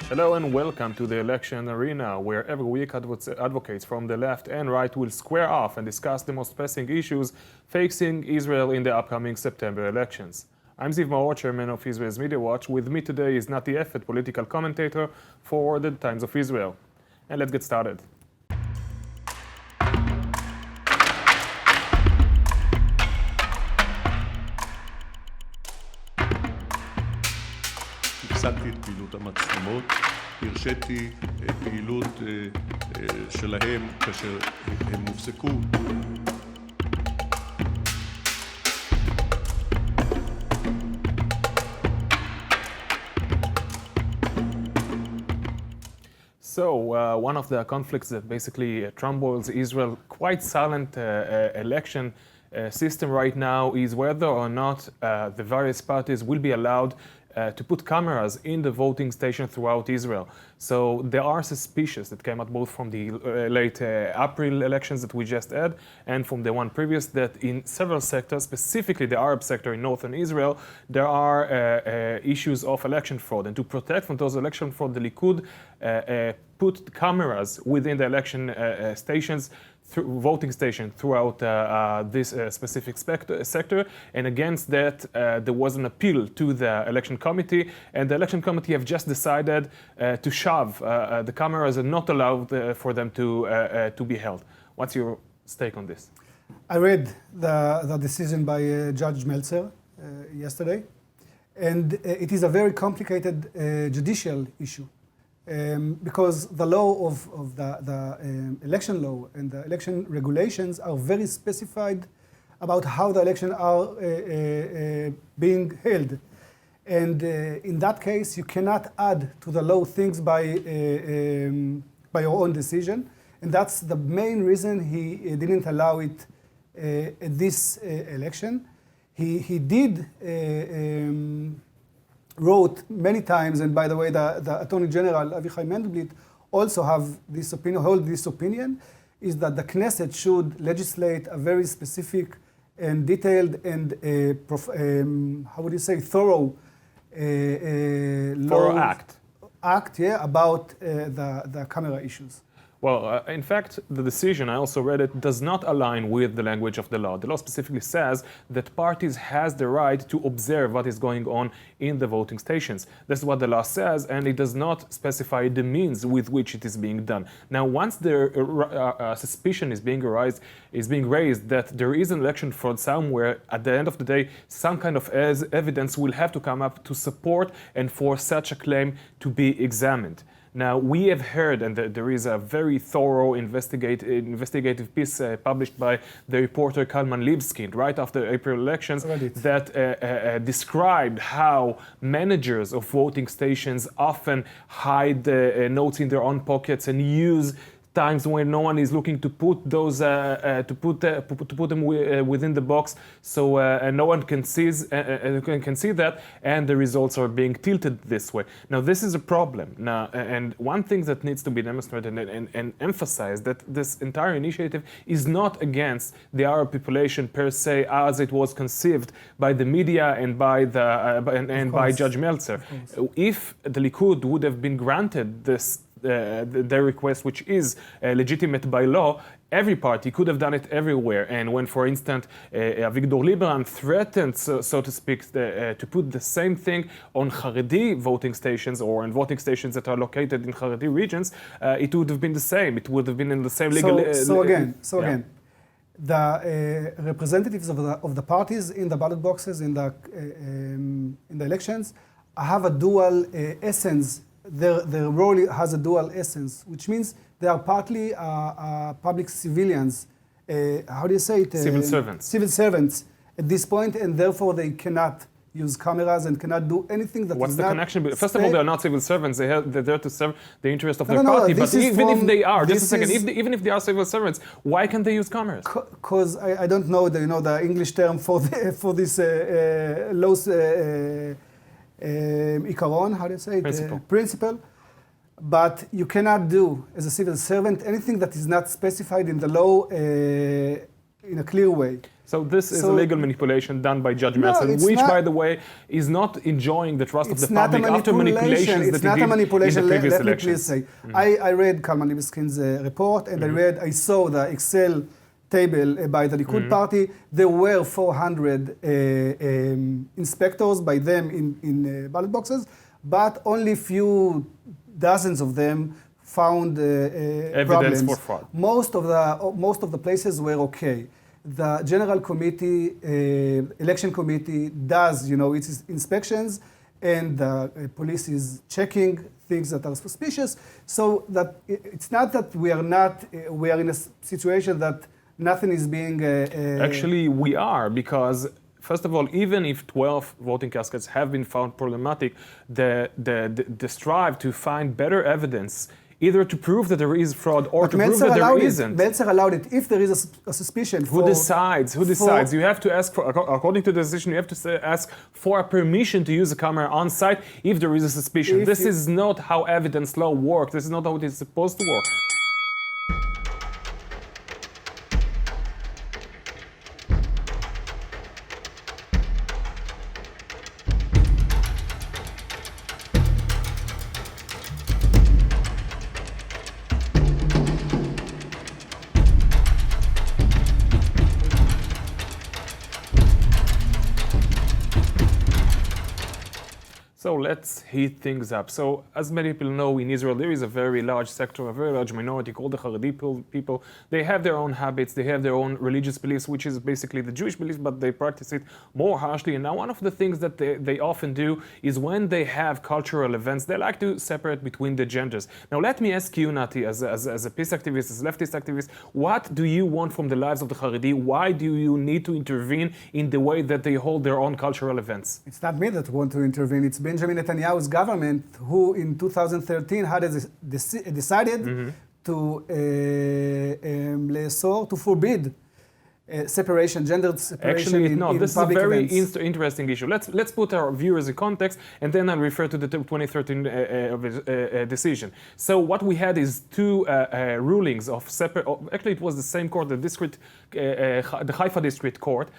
Hello and welcome to the Election Arena, where every week advocates from the left and right will square off and discuss the most pressing issues facing Israel in the upcoming September elections. I'm Ziv Maor, chairman of Israel's Media Watch. With me today is Nati Effet, political commentator for the Times of Israel. And let's get started. הפסקתי את פעילות המצלמות, הרשיתי פעילות שלהם כאשר הם הופסקו. So, one of the conflicts that basically trumbles Israel's quite silent election system right now is whether or not the various parties will be allowed to put cameras in the voting station throughout Israel. So there are suspicions that came out both from the late April elections that we just had and from the one previous that in several sectors, specifically the Arab sector in northern Israel, there are issues of election fraud. And to protect from those election fraud, the Likud put cameras within the election stations, voting station throughout this specific sector, and against that there was an appeal to the election committee, and the election committee have just decided to shove the cameras and not allow for them to be held. What's your take on this? I read the decision by Judge Meltzer yesterday, and it is a very complicated judicial issue. Because the law of the election law and the election regulations are very specified about how the elections are being held. And in that case, you cannot add to the law things by your own decision. And that's the main reason he didn't allow it at this election. He did wrote many times, and by the way, the Attorney General, Avichai Mendelblit, also hold this opinion, is that the Knesset should legislate a very specific and detailed and, thorough act about the camera issues. Well, in fact, the decision, I also read it, does not align with the language of the law. The law specifically says that parties has the right to observe what is going on in the voting stations. That's what the law says, and it does not specify the means with which it is being done. Now, once the suspicion is being raised that there is an election fraud somewhere, at the end of the day, some kind of evidence will have to come up to support and for such a claim to be examined. Now, we have heard, and there is a very thorough investigative piece published by the reporter Kalman Libskind right after the April elections that described how managers of voting stations often hide notes in their own pockets and use times when no one is looking to put those to put them within the box, so no one can see that, and the results are being tilted this way. Now, this is a problem. Now, and one thing that needs to be demonstrated and emphasized that this entire initiative is not against the Arab population per se, as it was conceived by the media and by by Judge Meltzer. If the Likud would have been granted this their request, which is legitimate by law, every party could have done it everywhere. And when, for instance, Avigdor Lieberman threatened, so to speak, to put the same thing on Haredi voting stations or on voting stations that are located in Haredi regions, it would have been the same. It would have been in the same legal... Again, the representatives of the parties in the ballot boxes in the elections have a dual essence. Their role has a dual essence, which means they are partly public civilians. How do you say it? Civil servants. Civil servants at this point, and therefore they cannot use cameras and cannot do anything that What's is the not connection? First of all, they are not civil servants. They're there to serve the interest of their No, party. But even if they are, even if they are civil servants, why can't they use cameras? Because I don't know the English term for this laws. Ikaron, how do you say it? Principle. But you cannot do, as a civil servant, anything that is not specified in the law in a clear way. So this is a legal manipulation done by Judge Meltzer, which, by the way, is not enjoying the trust of the public after manipulations that he did in the previous Let elections. me please say, I read Kalman Libeskin's report, and I saw the Excel table by the Likud party. There were 400 inspectors by them in ballot boxes, but only few dozens of them found evidence problems. for fraud. Most of the places were okay. The General Committee, Election Committee does, its inspections, and the police is checking things that are suspicious. So that it's not that we are in a situation that nothing is being... Actually, we are, because first of all, even if 12 voting caskets have been found problematic, the strive to find better evidence, either to prove that there is fraud or to prove that there isn't. Meltzer allowed it if there is a suspicion. Who decides? Who decides? You have to ask for, according to the decision, you have to ask for a permission to use a camera on site if there is a suspicion. This is not how evidence law works. This is not how it is supposed to work. So let's heat things up. So as many people know, in Israel there is a very large sector, a very large minority called the Haredi people. They have their own habits, they have their own religious beliefs, which is basically the Jewish beliefs, but they practice it more harshly. And now one of the things that they often do is when they have cultural events, they like to separate between the genders. Now let me ask you, Nati, as a peace activist, as a leftist activist, what do you want from the lives of the Haredi? Why do you need to intervene in the way that they hold their own cultural events? It's not me that want to intervene, it's Benjamin Netanyahu's government who in 2013 had decided to forbid separation, gender separation in public this is a very interesting issue. Let's put our viewers in context, and then I'll refer to the 2013 decision. So what we had is two rulings of separate. Actually, it was the same court, the Haifa District Court.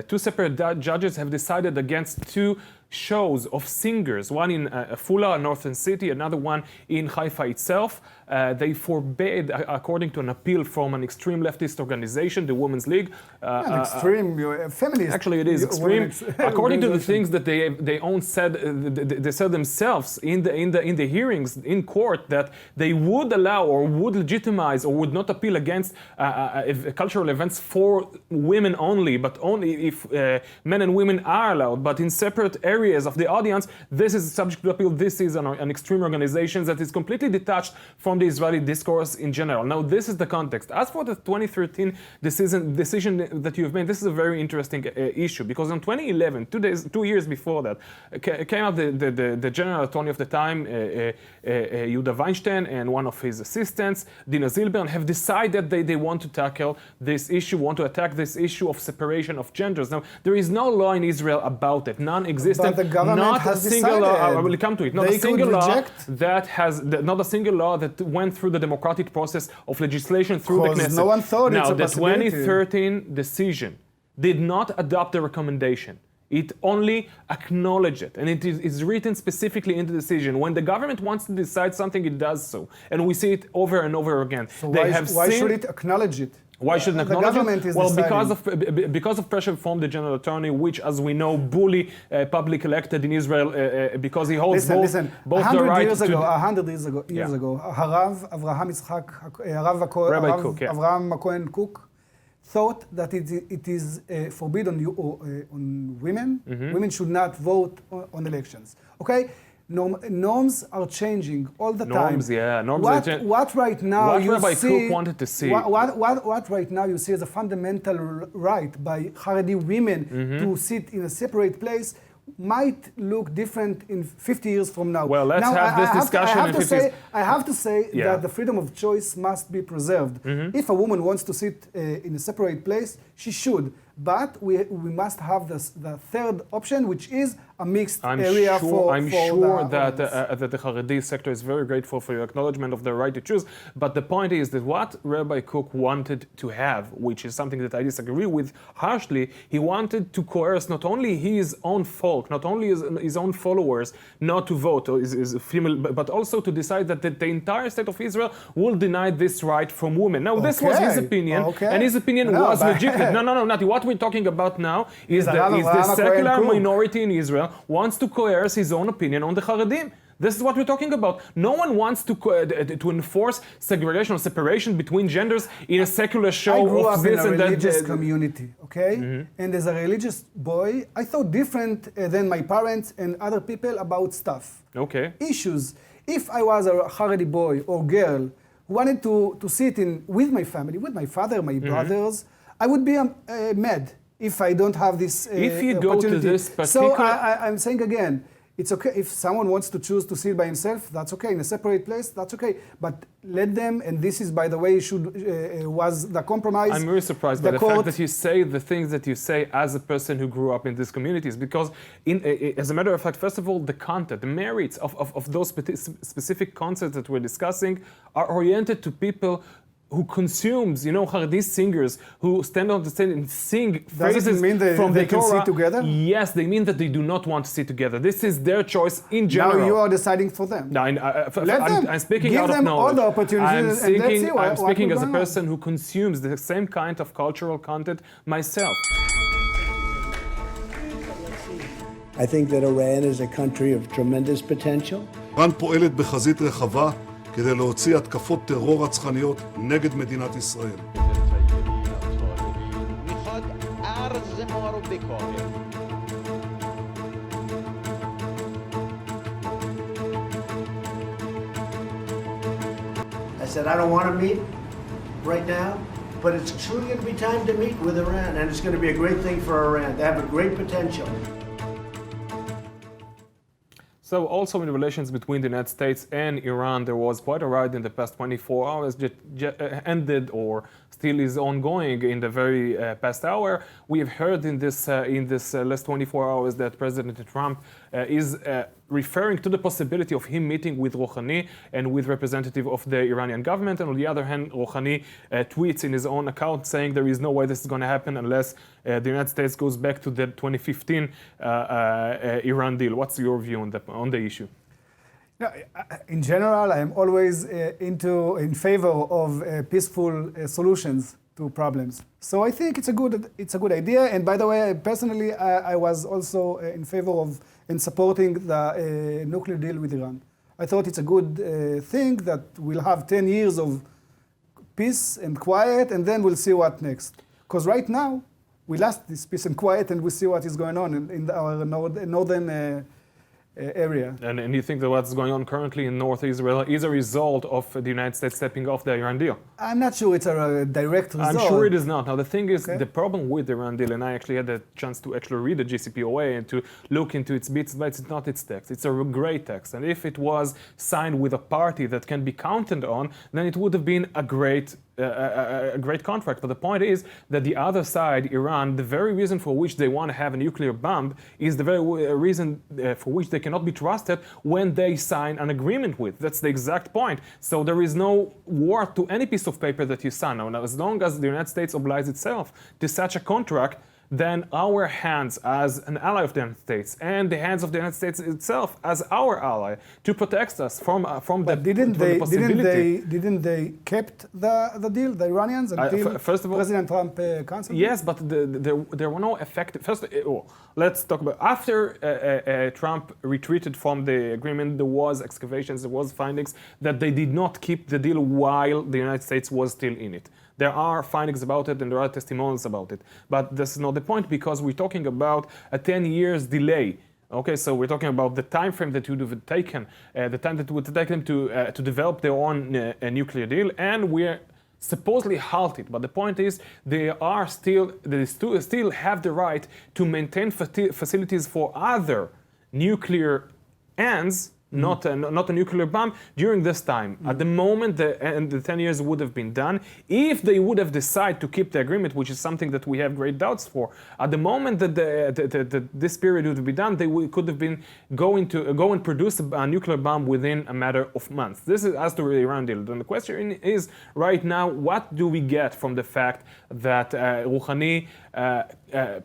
Two separate judges have decided against two shows of singers, one in Afula, a northern city, another one in Haifa itself. They forbade, according to an appeal from an extreme leftist organization, the Women's League. Extreme, feminist. Actually, it is extreme. According to the things that they said themselves in the hearings in court, that they would allow or would legitimize or would not appeal against cultural events for women only, but only if men and women are allowed, but in separate areas of the audience. This is subject to appeal. This is an extreme organization that is completely detached from the Israeli discourse in general. Now, this is the context. As for the 2013 decision that you've made, this is a very interesting issue, because in 2011, 2 years before that, came out the general attorney of the time, Yehuda Weinstein, and one of his assistants, Dina Zilber, have decided they want to tackle this issue, want to attack this issue of separation of genders. Now, there is no law in Israel about it, non-existent. But the government not has a single decided. law. I will come to it. Not They a single could law reject. that has, not a single law that went through the democratic process of legislation through the Knesset. No one thought now, it's a the possibility. 2013 decision did not adopt the recommendation. It only acknowledged it, and it is written specifically in the decision. When the government wants to decide something, it does so, and we see it over and over again. So why should it acknowledge it? Why shouldn't the acknowledge government it? is Well, deciding. because of pressure from the general attorney, which, as we know, bully public elected in Israel because he holds both the right years ago, 100 years ago, Harav Avraham Cohen Cook thought that it is forbidden on women. Women should not vote on elections. Okay? Norms are changing all the time. Norms, yeah. Norms are changing. What right now what you Rabbi see... Cook wanted to see... What right now you see as a fundamental right by Haredi women to sit in a separate place might look different in 50 years from now. Well, let's have this discussion in 50 years. I have to say that the freedom of choice must be preserved. If a woman wants to sit in a separate place, she should. but we must have the third option, which is a mixed area for I'm sure the that the Haredi sector is very grateful for your acknowledgement of the right to choose. But the point is that what Rabbi Kook wanted to have, which is something that I disagree with harshly, he wanted to coerce not only his own folk, not only his own followers, not to vote, or his female, but also to decide that the entire state of Israel will deny this right from women. Now, this was his opinion, and his opinion was legitimate. No, Nati, what we're talking about now is the secular minority in Israel wants to coerce his own opinion on the Haredim. This is what we're talking about. No one wants to enforce segregation or separation between genders in a secular show of this and that. I grew up in a religious community, okay? Mm-hmm. And as a religious boy, I thought different than my parents and other people about stuff. Okay. Issues. If I was a Haredi boy or girl who wanted to sit with my family, with my father, my brothers, I would be mad if I don't have this if you opportunity. Go to this particular... So I'm saying again, it's okay if someone wants to choose to sit by himself, that's okay. In a separate place, that's okay. But let them, and this is, by the way, was the compromise. I'm very surprised by the fact that you say the things that you say as a person who grew up in these communities. Because, as a matter of fact, first of all, the content, the merits of those specific concepts that we're discussing are oriented to people who consumes, Haredi singers who stand on the stage and sing phrases from the Torah. Can sit together? Yes, they mean that they do not want to sit together. This is their choice in general. Now you are deciding for them. No, I'm speaking Give out them of knowledge. all the opportunities I'm speaking as a person who consumes the same kind of cultural content myself. I think that Iran is a country of tremendous potential. איראן פועלת בחזית רחבה כדי להוציא התקפות טרור רצחניות נגד מדינת ישראל. I said, I don't want to meet right now, but it's truly going to be time to meet with Iran, and it's going to be a great thing for Iran. They have a great potential. So also in the relations between the United States and Iran, there was quite a ride in the past 24 hours that ended or still is ongoing in the very past hour. We have heard in this last 24 hours that President Trump is referring to the possibility of him meeting with Rouhani and with representative of the Iranian government. And on the other hand, Rouhani tweets in his own account saying there is no way this is going to happen unless the United States goes back to the 2015 Iran deal. What's your view on the issue? No, in general, I am always in favor of peaceful solutions to problems. So I think it's a good idea. And by the way, personally, I was also in favor of and supporting the nuclear deal with Iran. I thought it's a good thing that we'll have 10 years of peace and quiet, and then we'll see what next. Because right now, we lost this peace and quiet, and we see what is going on in our northern area. And you think that what's going on currently in North Israel is a result of the United States stepping off the Iran deal? I'm not sure it's a direct result. I'm sure it is not. Now, the thing is, the problem with the Iran deal, and I actually had the chance to actually read the JCPOA and to look into its bits and bytes, it's not its text. It's a great text. And if it was signed with a party that can be counted on, then it would have been a great contract. But the point is that the other side, Iran, the very reason for which they want to have a nuclear bomb is the very reason for which they cannot be trusted when they sign an agreement with. That's the exact point. So there is no worth to any piece of paper that you sign. Now, as long as the United States obliges itself to such a contract, then our hands as an ally of the United States and the hands of the United States itself as our ally to protect us from the possibility. Didn't they kept the deal, the Iranians, until first of all, President Trump canceled? Yes, but there were no effective. First, let's talk about after Trump retreated from the agreement. There was excavations, there was findings that they did not keep the deal while the United States was still in it. There are findings about it and there are testimonials about it. But this is not the point because we're talking about a 10 years delay. Okay, so we're talking about the time frame that would have taken, the time that would take them to develop their own nuclear deal, and we're supposedly halted. But the point is, they still have the right to maintain facilities for other nuclear ends, not a nuclear bomb during this time. At the moment, the 10 years would have been done. If they would have decided to keep the agreement, which is something that we have great doubts for, at the moment that this period would be done, they could have been go and produce a nuclear bomb within a matter of months. This is as to the Iran deal. And the question is right now, what do we get from the fact that Rouhani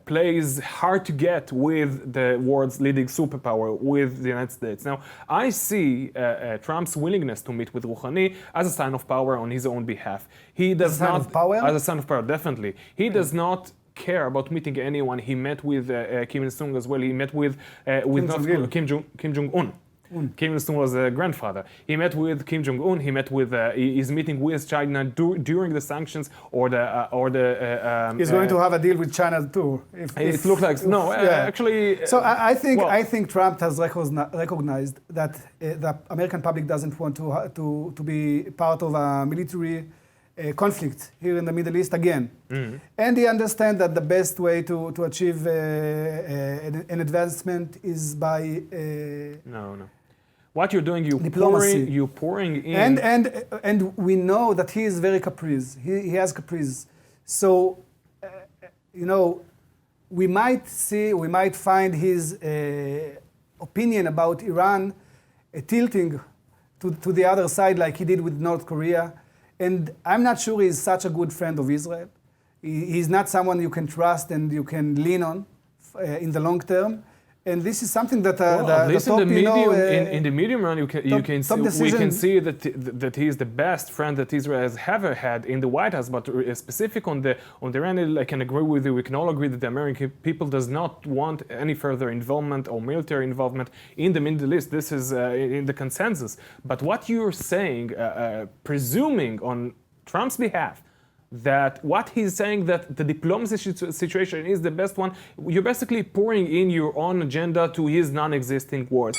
plays hard to get with the world's leading superpower, with the United States? Now, I see Trump's willingness to meet with Rouhani as a sign of power on his own behalf. He does sign not, of power? as a sign of power, definitely. He does not care about meeting anyone. He met with Kim Il-sung as well. He met with Kim Jong-un. Kim Il-sung was a grandfather. He met with Kim Jong-un. He met with. He's meeting with China during the sanctions He's going to have a deal with China too. It looks like no. Actually. So I think Trump has recognized that the American public doesn't want to be part of a military conflict here in the Middle East again. And he understands that the best way to achieve an advancement is by No. What you're doing, diplomacy. You're pouring in. And we know that he is very caprice. He has caprice. So, we might find his opinion about Iran tilting to the other side like he did with North Korea. And I'm not sure he's such a good friend of Israel. He's not someone you can trust and you can lean on in the long term. And this is something that at least top, in the medium run, we can see that he is the best friend that Israel has ever had in the White House. But specific on the Iran, I can agree with you. We can all agree that the American people does not want any further involvement or military involvement in the Middle East. This is in the consensus. But what you're saying, presuming on Trump's behalf, that what he's saying that the diplomacy situation is the best one, you're basically pouring in your own agenda to his non-existing words.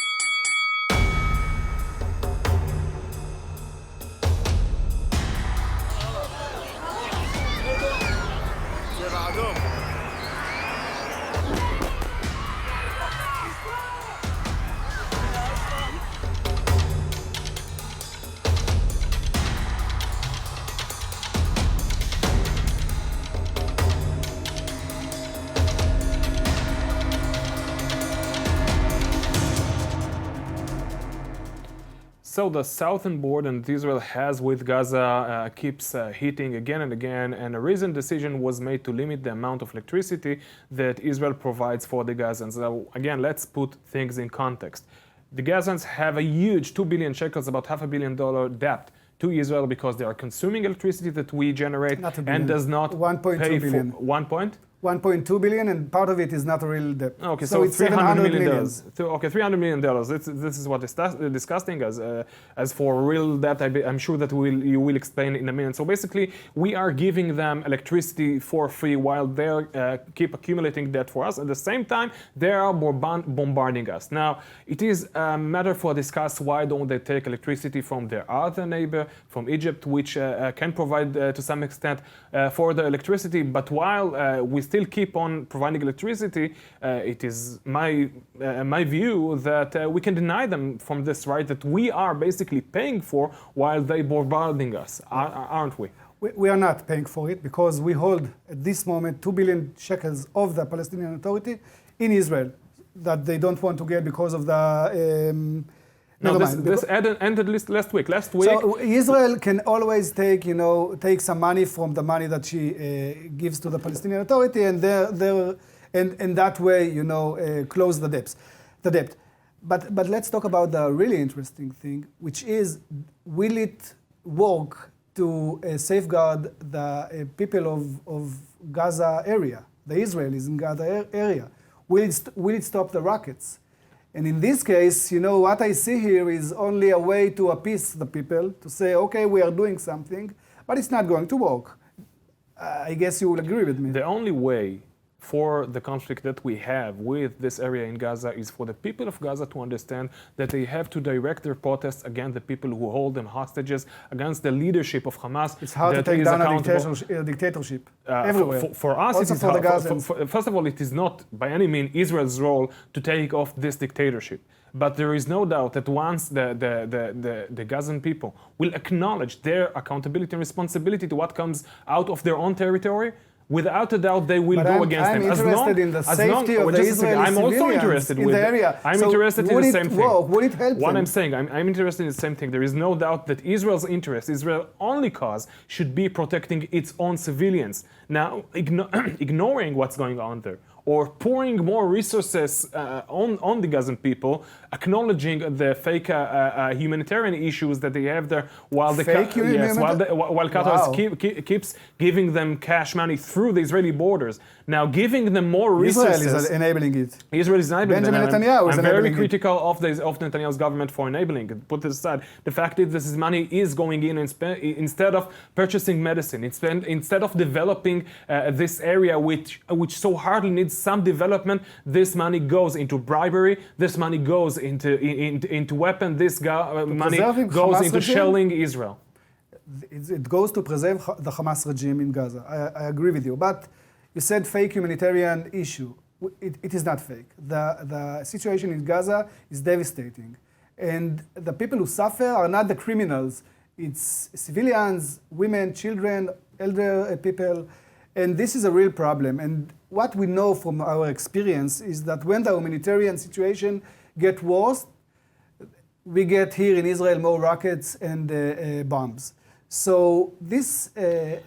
So the southern border that Israel has with Gaza keeps heating again and again, and a recent decision was made to limit the amount of electricity that Israel provides for the Gazans. Now, again, let's put things in context. The Gazans have a huge 2 billion shekels, about $500 million debt to Israel because they are consuming electricity that we generate and does not 1.2 pay billion. for 1.2 billion, and part of it is not real debt. Okay, so it's $300 million. million. Okay, $300 million. This is what is disgusting. As for real debt, I'm sure that you will explain in a minute. So basically, we are giving them electricity for free while they keep accumulating debt for us. At the same time, they are bombarding us. Now, it is a matter for discuss why don't they take electricity from their other neighbor, from Egypt, which can provide to some extent for the electricity. But while we still keep on providing electricity, it is my view that we can deny them from this right that we are basically paying for while they bombarding us, aren't we? We are not paying for it because we hold at this moment 2 billion shekels of the Palestinian Authority in Israel that they don't want to get because of the No, this ended last week. So Israel can always take some money from the money that she gives to the Palestinian Authority, and and that way, close the debt. But let's talk about the really interesting thing, which is, will it work to safeguard the people of Gaza area, the Israelis in Gaza area? Will it stop the rockets? And in this case, what I see here is only a way to appease the people, to say, okay, we are doing something, but it's not going to work. I guess you will agree with me. The only way for the conflict that we have with this area in Gaza is for the people of Gaza to understand that they have to direct their protests against the people who hold them hostages, against the leadership of Hamas. It's hard to take down a dictatorship everywhere. For us, also it is for the hard. Gazans. First of all, it is not by any means Israel's role to take off this dictatorship. But there is no doubt that once the Gazan people will acknowledge their accountability and responsibility to what comes out of their own territory, without a doubt, they will go against them. I'm interested in the safety of the Israeli I'm also civilians interested in with the area. I'm So interested in the same thing. Would it help What them? I'm saying, I'm interested in the same thing. There is no doubt that Israel's interest, Israel's only cause, should be protecting its own civilians. Now, ignoring what's going on there, or pouring more resources on the Gazan people, acknowledging the fake humanitarian issues that they have there, while while Qatar keeps giving them cash money through the Israeli borders. Now, giving them more resources. Israel is enabling it. Israel is enabling Benjamin them. Netanyahu is I'm very enabling it. critical of Netanyahu's government for enabling it. Put this aside. The fact is, this money is going in instead of purchasing medicine, instead of developing this area which so hardly needs some development. This money goes into bribery. This money goes into weapons. This money goes Hamas into regime? shelling Israel. It goes to preserve the Hamas regime in Gaza. I agree with you. But you said fake humanitarian issue. It is not fake. The situation in Gaza is devastating. And the people who suffer are not the criminals. It's civilians, women, children, elder people. And this is a real problem. And what we know from our experience is that when the humanitarian situation gets worse, we get here in Israel more rockets and bombs. So this act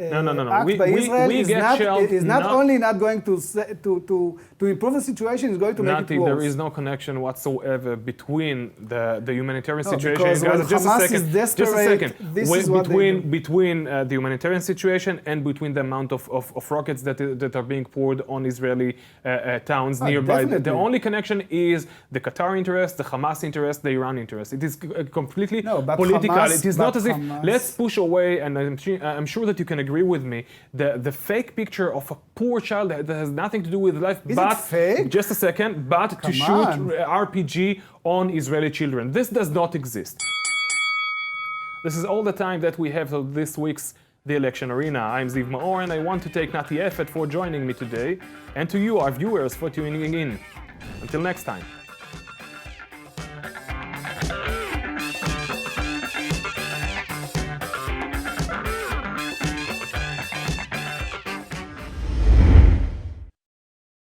by Israel is not only not going to improve the situation, it's going to make it worse. There is no connection whatsoever between the humanitarian situation because in Gaza. when Hamas is desperate, this is what they do. Between the humanitarian situation and between the amount of rockets that are being poured on Israeli towns nearby. Definitely. The only connection is the Qatar interest, the Hamas interest, the Iran interest. It is completely political. It is not as if let's push away. And I'm sure that you can agree with me, the fake picture of a poor child that has nothing to do with life, is it fake? Just a second, but to shoot RPG on Israeli children. This does not exist. This is all the time that we have for this week's The Election Arena. I'm Ziv Maor, and I want to take Nati Effet for joining me today, and to you, our viewers, for tuning in. Until next time.